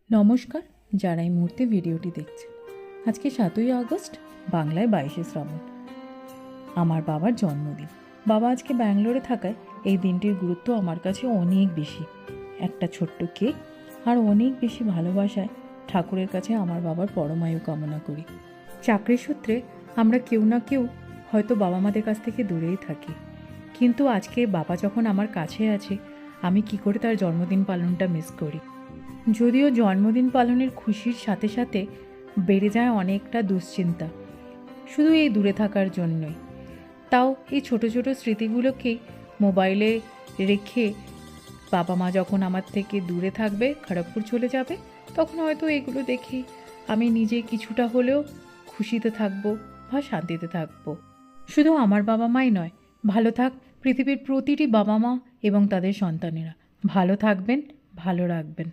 নমস্কার, যারা এই মুহূর্তে ভিডিওটি দেখছে। আজকে 7ই আগস্ট, বাংলায় 22শে শ্রাবণ, আমার বাবার জন্মদিন। বাবা আজকে ব্যাঙ্গালোরে থাকায় এই দিনটির গুরুত্ব আমার কাছে অনেক বেশি। একটা ছোট্ট কেক আর অনেক বেশি ভালোবাসায় ঠাকুরের কাছে আমার বাবার পরমায়ু কামনা করি। চাকরির সূত্রে আমরা কেউ না কেউ হয়তো বাবা মাদের কাছ থেকে দূরেই থাকি, কিন্তু আজকে বাবা যখন আমার কাছে আছে, আমি কি করে তার জন্মদিন পালনটা মিস করি। যদিও জন্মদিন পালনের খুশির সাথে সাথে বেড়ে যায় অনেকটা দুশ্চিন্তা, শুধু এই দূরে থাকার জন্যই। তাও এই ছোট ছোট স্মৃতিগুলোকেই মোবাইলে রেখে বাবা মা যখন আমার থেকে দূরে থাকবে, খড়গপুর চলে যাবে, তখন হয়তো এগুলো দেখি আমি নিজে কিছুটা হলেও খুশিতে থাকবো বা শান্তিতে থাকবো। শুধু আমার বাবা মাই নয়, ভালো থাক পৃথিবীর প্রতিটি বাবা মা এবং তাদের সন্তানেরা। ভালো থাকবেন, ভালো রাখবেন।